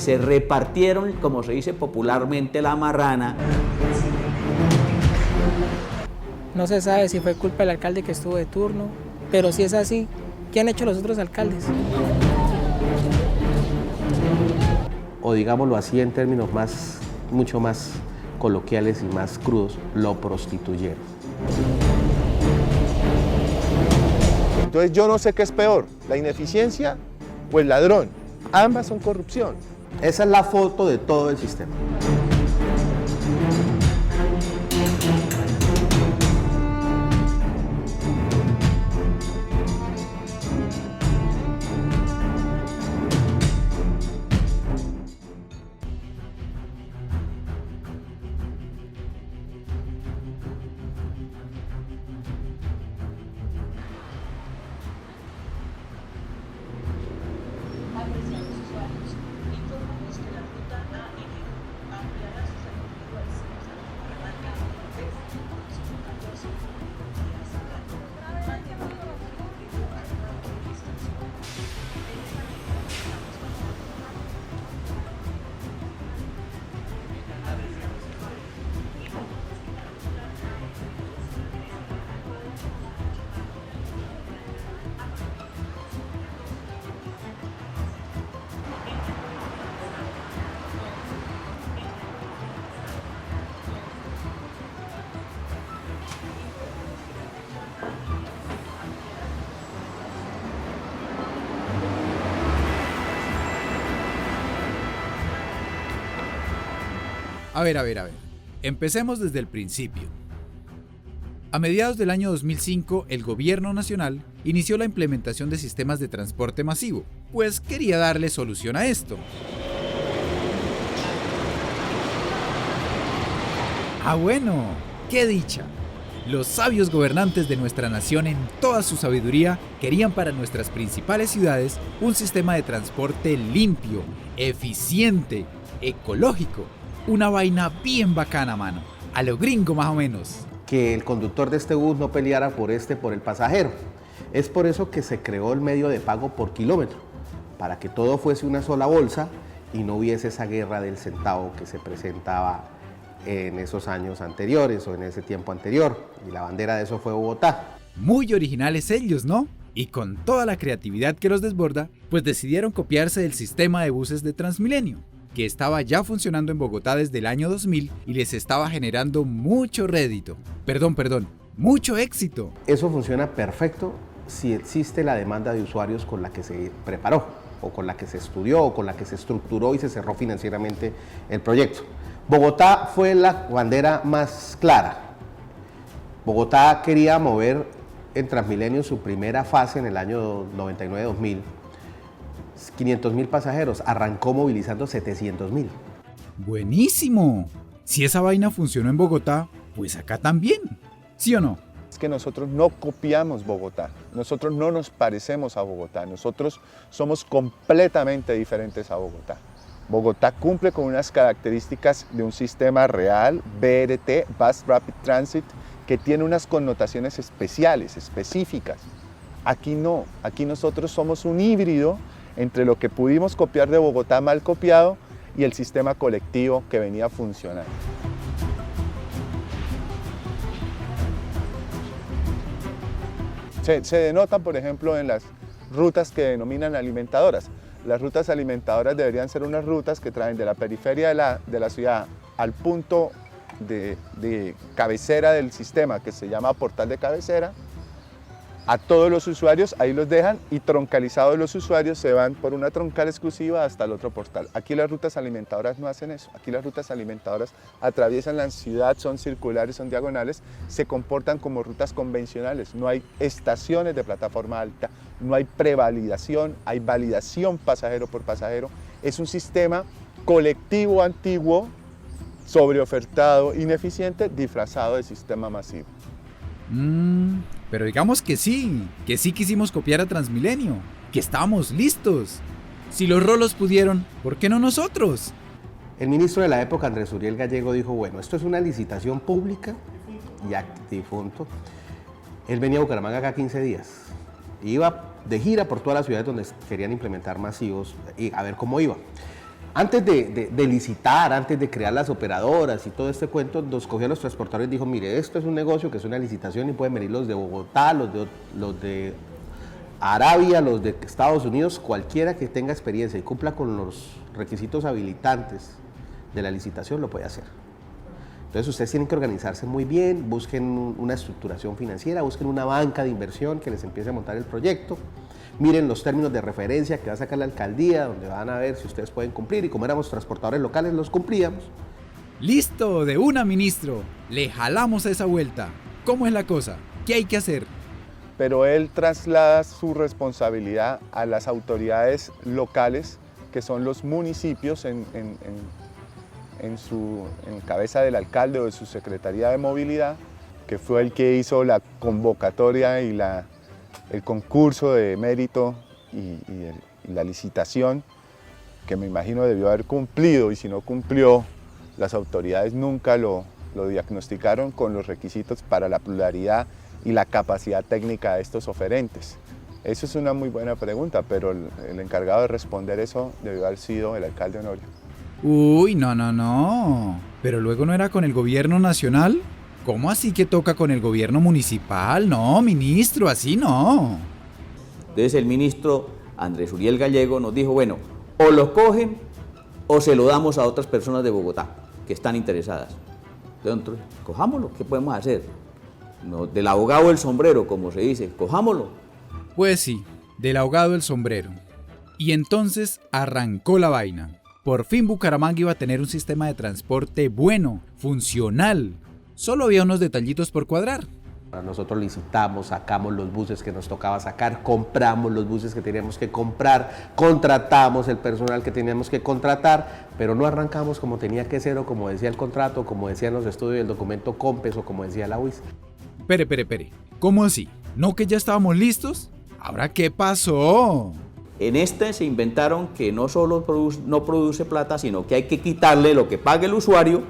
se repartieron, como se dice popularmente, la marrana. No se sabe si fue culpa del alcalde que estuvo de turno, pero si es así, ¿qué han hecho los otros alcaldes? O digámoslo así en términos mucho más coloquiales y más crudos, lo prostituyeron. Entonces yo no sé qué es peor, la ineficiencia o el ladrón. Ambas son corrupción. Esa es la foto de todo el sistema. A ver. Empecemos desde el principio. A mediados del año 2005, el gobierno nacional inició la implementación de sistemas de transporte masivo, pues quería darle solución a esto. ¡Ah, bueno! ¡Qué dicha! Los sabios gobernantes de nuestra nación en toda su sabiduría querían para nuestras principales ciudades un sistema de transporte limpio, eficiente, ecológico. Una vaina bien bacana, mano. A lo gringo más o menos. Que el conductor de este bus no peleara por el pasajero. Es por eso que se creó el medio de pago por kilómetro, para que todo fuese una sola bolsa y no hubiese esa guerra del centavo que se presentaba en esos años anteriores o en ese tiempo anterior. Y la bandera de eso fue Bogotá. Muy originales ellos, ¿no? Y con toda la creatividad que los desborda, pues decidieron copiarse del sistema de buses de Transmilenio, que estaba ya funcionando en Bogotá desde el año 2000 y les estaba generando mucho rédito. Perdón, mucho éxito. Eso funciona perfecto si existe la demanda de usuarios con la que se preparó, o con la que se estudió, o con la que se estructuró y se cerró financieramente el proyecto. Bogotá fue la bandera más clara. Bogotá quería mover en Transmilenio su primera fase en el año 99-2000. 500.000 pasajeros, arrancó movilizando 700.000. ¡Buenísimo! Si esa vaina funcionó en Bogotá, pues acá también, ¿sí o no? Es que nosotros no copiamos Bogotá, nosotros no nos parecemos a Bogotá, nosotros somos completamente diferentes a Bogotá. Bogotá cumple con unas características de un sistema real, BRT, Bus Rapid Transit, que tiene unas connotaciones especiales, específicas. Aquí no, aquí nosotros somos un híbrido entre lo que pudimos copiar de Bogotá mal copiado y el sistema colectivo que venía funcionando. Se denota, por ejemplo, en las rutas que denominan alimentadoras. Las rutas alimentadoras deberían ser unas rutas que traen de la periferia de la ciudad al punto de cabecera del sistema, que se llama portal de cabecera, a todos los usuarios, ahí los dejan y troncalizados los usuarios se van por una troncal exclusiva hasta el otro portal. Aquí las rutas alimentadoras no hacen eso, aquí las rutas alimentadoras atraviesan la ciudad, son circulares, son diagonales, se comportan como rutas convencionales, no hay estaciones de plataforma alta, no hay prevalidación, hay validación pasajero por pasajero, es un sistema colectivo antiguo, sobreofertado, ineficiente, disfrazado de sistema masivo. Pero digamos que sí quisimos copiar a Transmilenio, que estábamos listos. Si los rolos pudieron, ¿por qué no nosotros? El ministro de la época, Andrés Uriel Gallego, dijo, bueno, esto es una licitación pública y difunto. Él venía a Bucaramanga acá 15 días. Iba de gira por todas las ciudades donde querían implementar masivos y a ver cómo iba. Antes de licitar, antes de crear las operadoras y todo este cuento, nos cogió a los transportadores y dijo, mire, esto es un negocio que es una licitación y pueden venir los de Bogotá, los de Arabia, los de Estados Unidos, cualquiera que tenga experiencia y cumpla con los requisitos habilitantes de la licitación lo puede hacer. Entonces ustedes tienen que organizarse muy bien, busquen una estructuración financiera, busquen una banca de inversión que les empiece a montar el proyecto, miren los términos de referencia que va a sacar la alcaldía, donde van a ver si ustedes pueden cumplir, y como éramos transportadores locales los cumplíamos. ¡Listo! De una, ministro. Le jalamos esa vuelta. ¿Cómo es la cosa? ¿Qué hay que hacer? Pero él traslada su responsabilidad a las autoridades locales, que son los municipios en cabeza del alcalde o de su Secretaría de Movilidad, que fue el que hizo la convocatoria y el concurso de mérito y la licitación, que me imagino debió haber cumplido, y si no cumplió, las autoridades nunca lo diagnosticaron con los requisitos para la pluralidad y la capacidad técnica de estos oferentes. Eso es una muy buena pregunta, pero el encargado de responder eso debió haber sido el alcalde Honorio. Uy, no. ¿Pero luego no era con el gobierno nacional? ¿Cómo así que toca con el gobierno municipal? No, ministro, así no. Entonces el ministro Andrés Uriel Gallego nos dijo, bueno, o lo cogen o se lo damos a otras personas de Bogotá que están interesadas. Entonces, cojámoslo, ¿qué podemos hacer? No, del ahogado el sombrero, como se dice, cojámoslo. Pues sí, del ahogado el sombrero. Y entonces arrancó la vaina. Por fin Bucaramanga iba a tener un sistema de transporte bueno, funcional. Solo había unos detallitos por cuadrar. Nosotros licitamos, sacamos los buses que nos tocaba sacar, compramos los buses que teníamos que comprar, contratamos el personal que teníamos que contratar, pero no arrancamos como tenía que ser o como decía el contrato, como decían los estudios del documento COMPES o como decía la UIS. Espere. ¿Cómo así? ¿No que ya estábamos listos? ¿Ahora qué pasó? En este se inventaron que no solo no produce plata, sino que hay que quitarle lo que pague el usuario,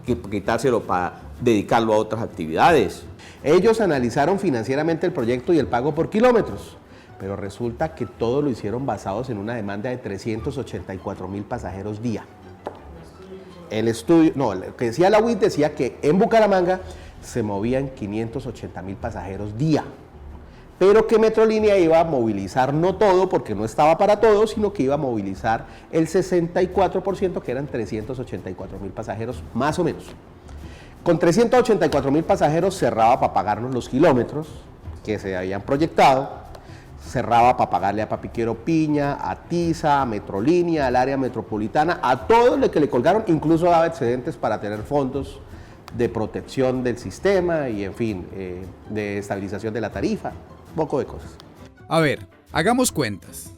que quitárselo para dedicarlo a otras actividades. Ellos analizaron financieramente el proyecto y el pago por kilómetros, pero resulta que todo lo hicieron basados en una demanda de 384.000 pasajeros día. El estudio, no, lo que decía la UIT decía que en Bucaramanga se movían 580.000 pasajeros día, pero que Metrolínea iba a movilizar no todo, porque no estaba para todo, sino que iba a movilizar el 64%, que eran 384.000 pasajeros, más o menos. Con 384.000 pasajeros cerraba para pagarnos los kilómetros que se habían proyectado, cerraba para pagarle a Papiquero Piña, a Tiza, a Metrolínea, al área metropolitana, a todos los que le colgaron, incluso daba excedentes para tener fondos de protección del sistema y, en fin, de estabilización de la tarifa, un poco de cosas. A ver, hagamos cuentas.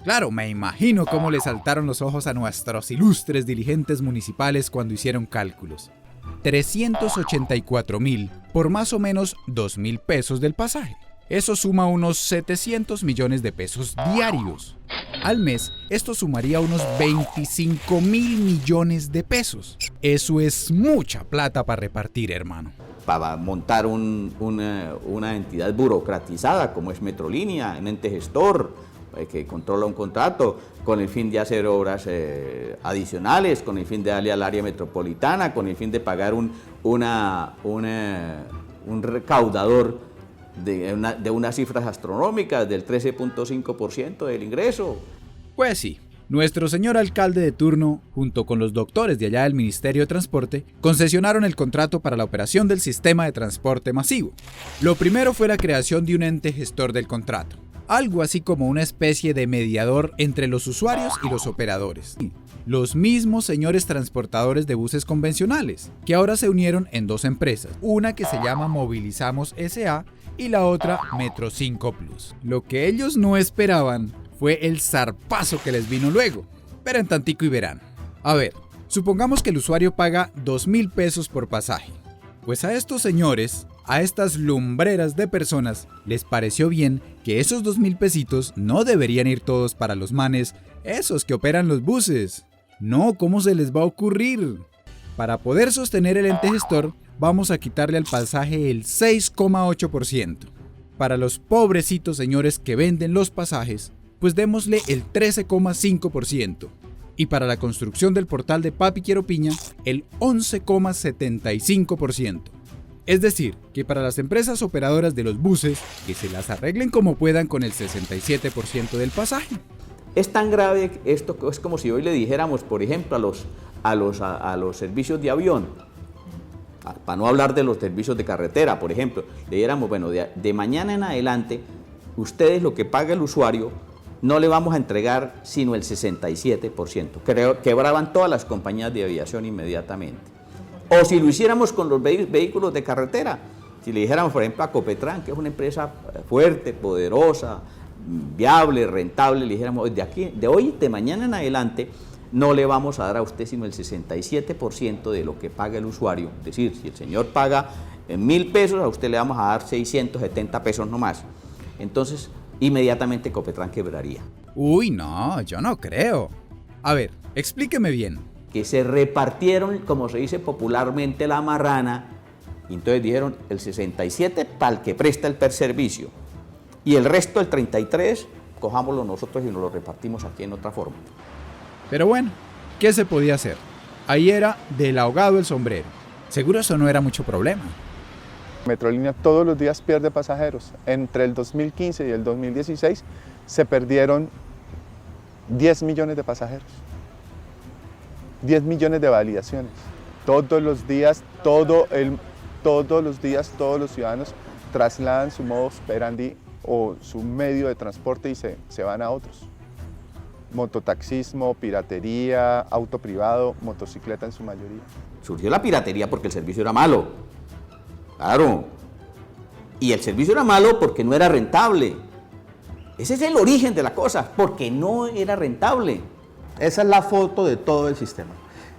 Claro, me imagino cómo le saltaron los ojos a nuestros ilustres dirigentes municipales cuando hicieron cálculos. 384.000 por más o menos 2.000 pesos del pasaje. Eso suma unos 700 millones de pesos diarios. Al mes, esto sumaría unos 25.000 millones de pesos. Eso es mucha plata para repartir, hermano. Para montar una entidad burocratizada como es Metrolínea, un ente gestor que controla un contrato con el fin de hacer obras adicionales, con el fin de darle al área metropolitana, con el fin de pagar un recaudador de unas cifras astronómicas del 13.5% del ingreso. Pues sí, nuestro señor alcalde de turno, junto con los doctores de allá del Ministerio de Transporte, concesionaron el contrato para la operación del sistema de transporte masivo. Lo primero fue la creación de un ente gestor del contrato, algo así como una especie de mediador entre los usuarios y los operadores. Los mismos señores transportadores de buses convencionales, que ahora se unieron en dos empresas, una que se llama Movilizamos S.A. y la otra Metro 5 Plus. Lo que ellos no esperaban fue el zarpazo que les vino luego. Pero en tantico y verán. A ver, supongamos que el usuario paga 2.000 pesos por pasaje. Pues a estos señores, a estas lumbreras de personas, les pareció bien que esos 2.000 pesitos no deberían ir todos para los manes, esos que operan los buses. No, ¿cómo se les va a ocurrir? Para poder sostener el ente gestor, vamos a quitarle al pasaje el 6,8%. Para los pobrecitos señores que venden los pasajes, pues démosle el 13,5%. y para la construcción del portal de Papi Quiero Piña el 11,75%. Es decir, que para las empresas operadoras de los buses, que se las arreglen como puedan con el 67% del pasaje. Es tan grave esto que es como si hoy le dijéramos, por ejemplo, a los servicios de avión, para no hablar de los servicios de carretera, por ejemplo, le dijéramos, bueno, de mañana en adelante, ustedes lo que paga el usuario, no le vamos a entregar sino el 67%. Quebraban todas las compañías de aviación inmediatamente. O si lo hiciéramos con los vehículos de carretera, si le dijéramos, por ejemplo, a Copetran, que es una empresa fuerte, poderosa, viable, rentable, le dijéramos, de mañana en adelante, no le vamos a dar a usted sino el 67% de lo que paga el usuario. Es decir, si el señor paga 1.000 pesos, a usted le vamos a dar 670 pesos nomás. Entonces, inmediatamente Copetran quebraría. Uy, no, yo no creo. A ver, explíqueme bien. Que se repartieron, como se dice popularmente, la marrana, y entonces dijeron el 67 para el que presta el servicio, y el resto, el 33, cojámoslo nosotros y nos lo repartimos aquí en otra forma. Pero bueno, ¿qué se podía hacer? Ahí era del ahogado el sombrero. Seguro eso no era mucho problema. Metrolínea todos los días pierde pasajeros. Entre el 2015 y el 2016 se perdieron 10 millones de pasajeros. 10 millones de validaciones. Todos los días, todos los ciudadanos trasladan su modus operandi o su medio de transporte y se van a otros. Mototaxismo, piratería, auto privado, motocicleta en su mayoría. Surgió la piratería porque el servicio era malo. Claro. Y el servicio era malo porque no era rentable. Ese es el origen de la cosa, porque no era rentable. Esa es la foto de todo el sistema.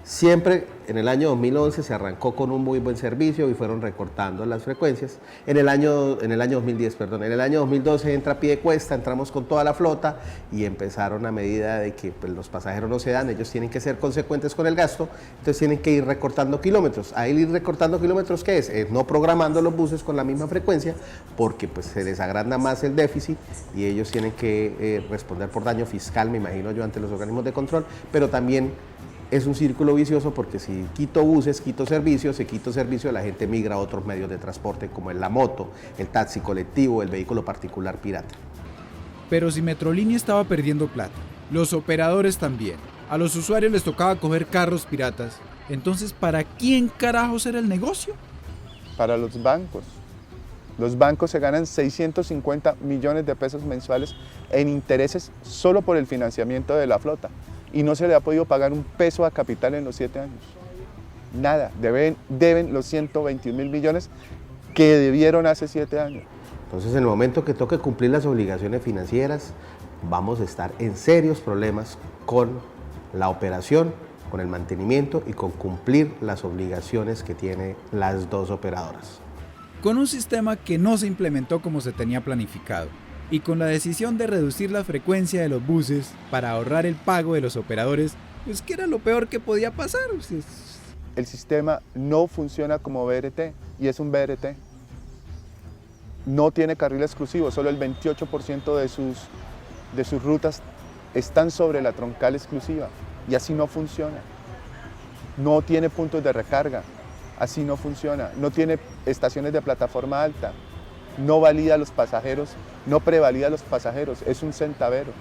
Siempre en el año 2011 se arrancó con un muy buen servicio y fueron recortando las frecuencias. En el año 2010, perdón, en el año 2012 entra Piedecuesta, entramos con toda la flota y empezaron a medida de que pues, los pasajeros no se dan, ellos tienen que ser consecuentes con el gasto, entonces tienen que ir recortando kilómetros. Ahí ir recortando kilómetros, ¿qué es? No programando los buses con la misma frecuencia porque pues se les agranda más el déficit y ellos tienen que responder por daño fiscal, me imagino yo, ante los organismos de control, pero también es un círculo vicioso porque si quito buses, quito servicios, si quito servicio la gente migra a otros medios de transporte como es la moto, el taxi colectivo, el vehículo particular pirata. Pero si Metrolínea estaba perdiendo plata, los operadores también, a los usuarios les tocaba coger carros piratas, entonces ¿para quién carajos era el negocio? Para los bancos. Los bancos se ganan 650 millones de pesos mensuales en intereses solo por el financiamiento de la flota. Y no se le ha podido pagar un peso a capital en los 7 años. Nada, deben los 121.000 millones que debieron hace 7 años. Entonces, en el momento que toque cumplir las obligaciones financieras, vamos a estar en serios problemas con la operación, con el mantenimiento y con cumplir las obligaciones que tienen las dos operadoras. Con un sistema que no se implementó como se tenía planificado, y con la decisión de reducir la frecuencia de los buses para ahorrar el pago de los operadores, pues que era lo peor que podía pasar. El sistema no funciona como BRT y es un BRT. No tiene carril exclusivo, solo el 28% de sus rutas están sobre la troncal exclusiva y así no funciona. No tiene puntos de recarga, así no funciona. No tiene estaciones de plataforma alta. No valida a los pasajeros, no prevalida a los pasajeros, es un centavero,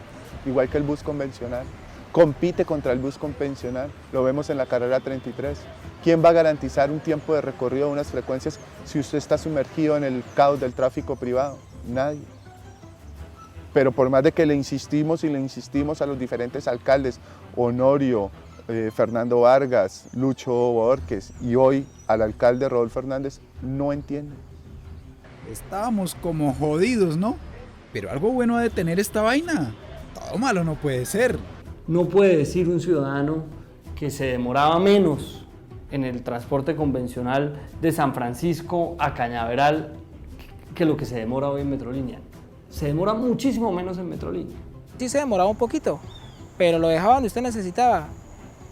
igual que el bus convencional. Compite contra el bus convencional, lo vemos en la carrera 33. ¿Quién va a garantizar un tiempo de recorrido de unas frecuencias si usted está sumergido en el caos del tráfico privado? Nadie. Pero por más de que le insistimos a los diferentes alcaldes, Honorio, Fernando Vargas, Lucho Borges y hoy al alcalde Rodolfo Hernández, no entienden. Estábamos como jodidos, ¿no? Pero algo bueno ha de tener esta vaina. Todo malo no puede ser. No puede decir un ciudadano que se demoraba menos en el transporte convencional de San Francisco a Cañaveral que lo que se demora hoy en Metrolínea. Se demora muchísimo menos en Metrolínea. Sí se demoraba un poquito, pero lo dejaba donde usted necesitaba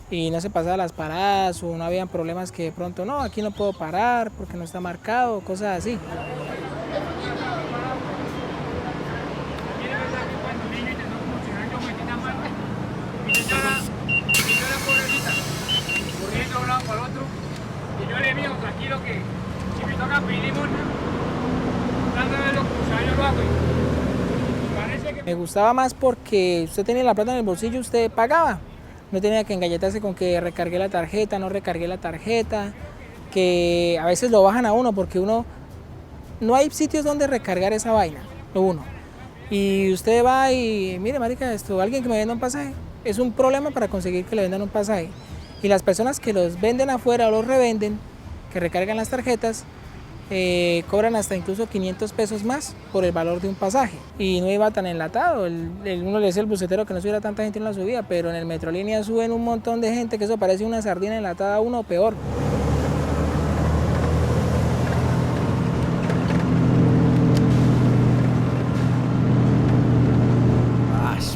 y no se pasaba las paradas o no habían problemas que de pronto no, aquí no puedo parar porque no está marcado, cosas así. Me gustaba más porque usted tenía la plata en el bolsillo, usted pagaba. No tenía que engalletarse con que recargué la tarjeta, no recargué la tarjeta, que a veces lo bajan a uno porque uno no hay sitios donde recargar esa vaina, lo uno. Y usted va y, mire, marica, alguien que me venda un pasaje, es un problema para conseguir que le vendan un pasaje. Y las personas que los venden afuera o los revenden, que recargan las tarjetas, cobran hasta incluso 500 pesos más por el valor de un pasaje. Y no iba tan enlatado, uno le decía al bucetero que no subiera tanta gente en la subida, pero en el Metrolínea suben un montón de gente que eso parece una sardina enlatada, uno o peor.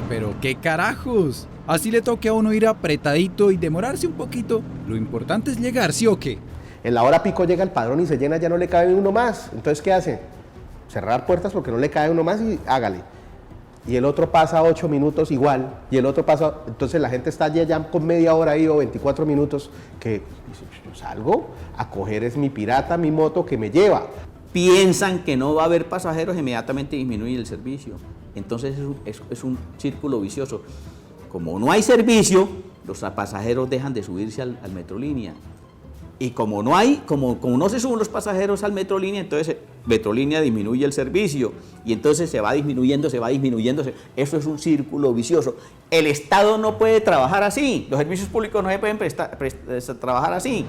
Pero qué carajos, así le toque a uno ir apretadito y demorarse un poquito. Lo importante es llegar, ¿sí o qué? En la hora pico llega el padrón y se llena, ya no le cabe uno más. Entonces, ¿qué hace? Cerrar puertas porque no le cabe uno más y hágale. Y el otro pasa 8 minutos igual, y el otro pasa... Entonces la gente está ya con media hora ahí o 24 minutos que yo salgo a coger es mi pirata, mi moto que me piensan que no va a haber pasajeros, inmediatamente disminuye el servicio. Entonces es un círculo vicioso. Como no hay servicio, los pasajeros dejan de subirse al Metrolínea. Y como no se suben los pasajeros al Metrolínea, entonces Metrolínea disminuye el servicio. Y entonces se va disminuyendo. Eso es un círculo vicioso. El Estado no puede trabajar así. Los servicios públicos no se pueden trabajar así.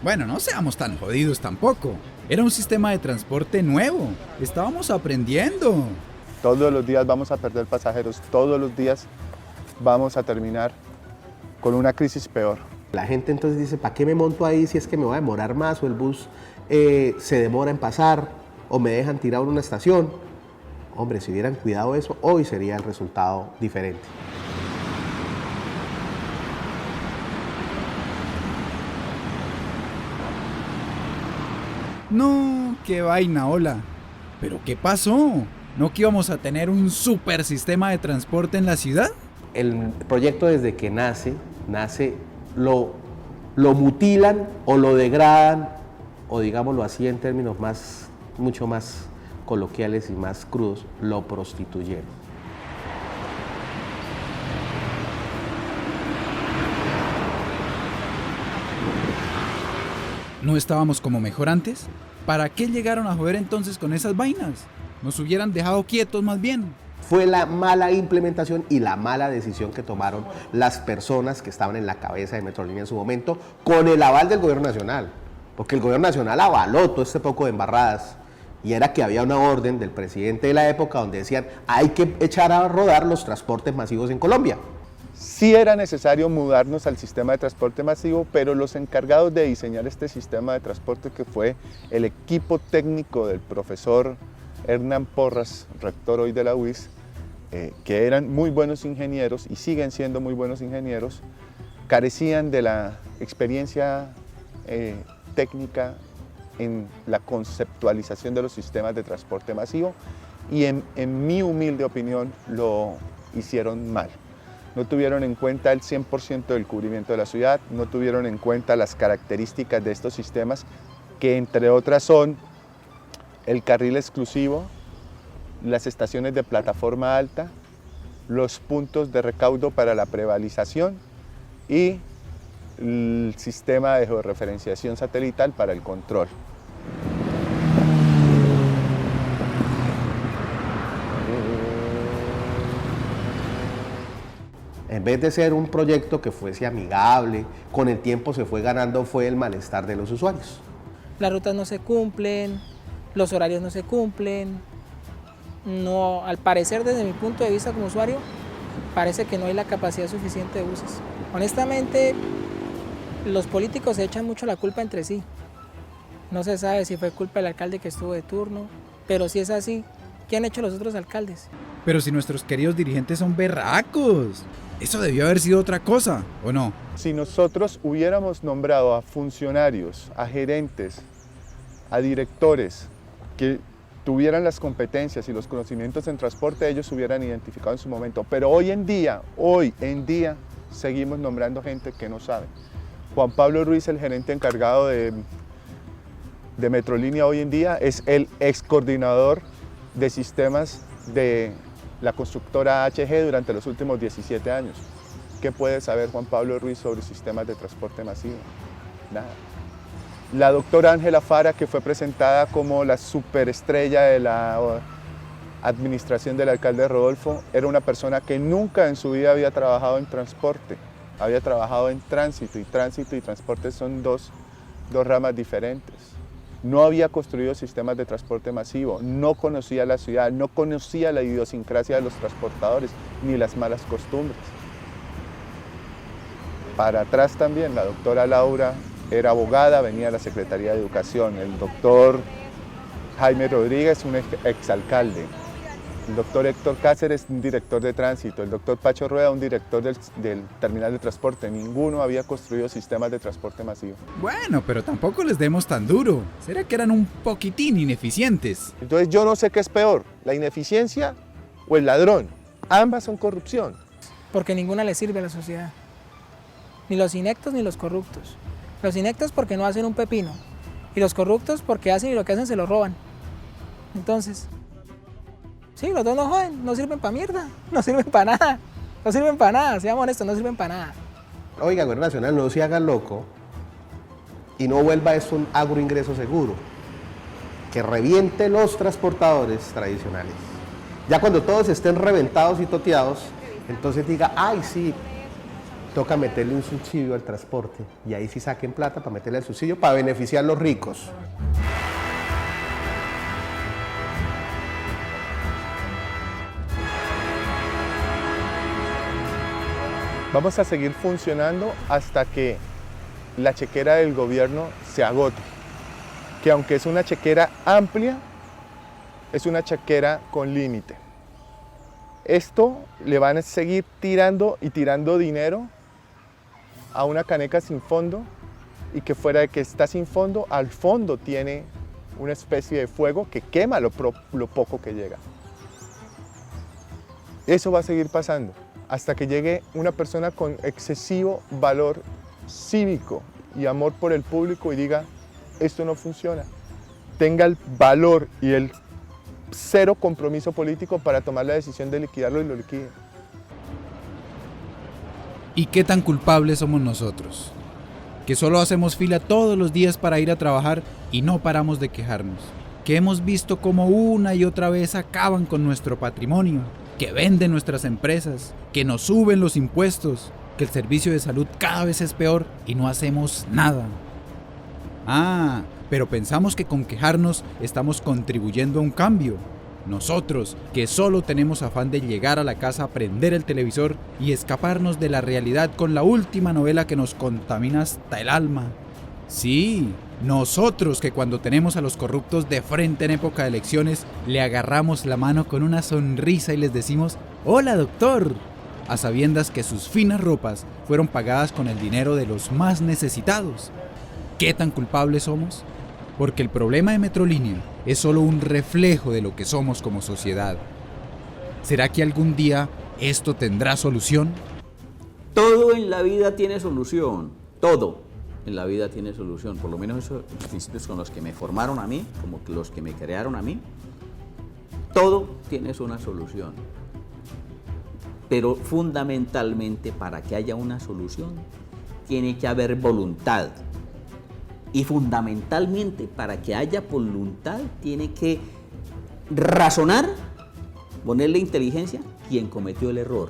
Bueno, no seamos tan jodidos tampoco. Era un sistema de transporte nuevo. Estábamos aprendiendo. Todos los días vamos a perder pasajeros, todos los días vamos a terminar con una crisis peor. La gente entonces dice, ¿para qué me monto ahí si es que me va a demorar más o el bus se demora en pasar o me dejan tirado en una estación? Hombre, si hubieran cuidado eso, hoy sería el resultado diferente. No, qué vaina, hola. ¿Pero qué pasó? ¿No que íbamos a tener un super sistema de transporte en la ciudad? El proyecto desde que nace lo mutilan o lo degradan, o digámoslo así en términos mucho más coloquiales y más crudos, lo prostituyeron. ¿No estábamos como mejor antes? ¿Para qué llegaron a joder entonces con esas vainas? Nos hubieran dejado quietos más bien. Fue la mala implementación y la mala decisión que tomaron las personas que estaban en la cabeza de Metrolínea en su momento, con el aval del gobierno nacional, porque el gobierno nacional avaló todo este poco de embarradas, y era que había una orden del presidente de la época donde decían hay que echar a rodar los transportes masivos en Colombia. Sí era necesario mudarnos al sistema de transporte masivo, pero los encargados de diseñar este sistema de transporte, que fue el equipo técnico del profesor Hernán Porras, rector hoy de la UIS, que eran muy buenos ingenieros y siguen siendo muy buenos ingenieros, carecían de la experiencia técnica en la conceptualización de los sistemas de transporte masivo y en mi humilde opinión lo hicieron mal. No tuvieron en cuenta el 100% del cubrimiento de la ciudad, no tuvieron en cuenta las características de estos sistemas, que entre otras son el carril exclusivo, las estaciones de plataforma alta, los puntos de recaudo para la prevalización y el sistema de georreferenciación satelital para el control. En vez de ser un proyecto que fuese amigable, con el tiempo se fue ganando fue el malestar de los usuarios. Las rutas no se cumplen, los horarios no se cumplen. No, al parecer, desde mi punto de vista como usuario, parece que no hay la capacidad suficiente de buses. Honestamente, los políticos se echan mucho la culpa entre sí. No se sabe si fue culpa del alcalde que estuvo de turno, pero si es así, ¿qué han hecho los otros alcaldes? Pero si nuestros queridos dirigentes son berracos, eso debió haber sido otra cosa, ¿o no? Si nosotros hubiéramos nombrado a funcionarios, a gerentes, a directores que tuvieran las competencias y los conocimientos en transporte, ellos se hubieran identificado en su momento. Pero hoy en día, seguimos nombrando gente que no sabe. Juan Pablo Ruiz, el gerente encargado de Metrolínea hoy en día, es el ex coordinador de sistemas de la constructora HG durante los últimos 17 años. ¿Qué puede saber Juan Pablo Ruiz sobre sistemas de transporte masivo? Nada. La doctora Ángela Fara, que fue presentada como la superestrella de la administración del alcalde Rodolfo, era una persona que nunca en su vida había trabajado en transporte, había trabajado en tránsito, y tránsito y transporte son dos ramas diferentes. No había construido sistemas de transporte masivo, no conocía la ciudad, no conocía la idiosincrasia de los transportadores, ni las malas costumbres. Para atrás también, la doctora Laura era abogada, venía de la Secretaría de Educación. El doctor Jaime Rodríguez, un exalcalde. El doctor Héctor Cáceres, un director de tránsito. El doctor Pacho Rueda, un director del terminal de transporte. Ninguno había construido sistemas de transporte masivo. Bueno, pero tampoco les demos tan duro. ¿Será que eran un poquitín ineficientes? Entonces yo no sé qué es peor, la ineficiencia o el ladrón. Ambas son corrupción. Porque ninguna le sirve a la sociedad. Ni los ineptos ni los corruptos. Los ineptos porque no hacen un pepino. Y los corruptos porque hacen y lo que hacen se lo roban. Entonces, sí, los dos no joden, no sirven para mierda, no sirven para nada. No sirven para nada, seamos honestos, no sirven para nada. Oiga, Gobierno Nacional, no se haga loco y no vuelva esto un agroingreso seguro. Que reviente los transportadores tradicionales. Ya cuando todos estén reventados y toteados, entonces diga, ay sí, toca meterle un subsidio al transporte. Y ahí sí saquen plata para meterle el subsidio para beneficiar a los ricos. Vamos a seguir funcionando hasta que la chequera del gobierno se agote. Que aunque es una chequera amplia, es una chequera con límite. Esto le van a seguir tirando y tirando dinero a una caneca sin fondo, y que fuera de que está sin fondo, al fondo tiene una especie de fuego que quema lo poco que llega. Eso va a seguir pasando hasta que llegue una persona con excesivo valor cívico y amor por el público y diga, esto no funciona. Tenga el valor y el cero compromiso político para tomar la decisión de liquidarlo y lo liquide. ¿Y qué tan culpables somos nosotros? Que solo hacemos fila todos los días para ir a trabajar y no paramos de quejarnos. Que hemos visto cómo una y otra vez acaban con nuestro patrimonio. Que venden nuestras empresas. Que nos suben los impuestos. Que el servicio de salud cada vez es peor y no hacemos nada. Ah, pero pensamos que con quejarnos estamos contribuyendo a un cambio. Nosotros, que solo tenemos afán de llegar a la casa, prender el televisor y escaparnos de la realidad con la última novela que nos contamina hasta el alma. Sí, nosotros que cuando tenemos a los corruptos de frente en época de elecciones, le agarramos la mano con una sonrisa y les decimos, ¡Hola, doctor!, a sabiendas que sus finas ropas fueron pagadas con el dinero de los más necesitados. ¿Qué tan culpables somos? Porque el problema de Metrolínea es solo un reflejo de lo que somos como sociedad. ¿Será que algún día esto tendrá solución? Todo en la vida tiene solución, todo en la vida tiene solución, por lo menos esos principios con los que me formaron a mí, como los que me crearon a mí, todo tiene una solución. Pero fundamentalmente para que haya una solución tiene que haber voluntad. Y fundamentalmente, para que haya voluntad, tiene que razonar, ponerle inteligencia, quien cometió el error.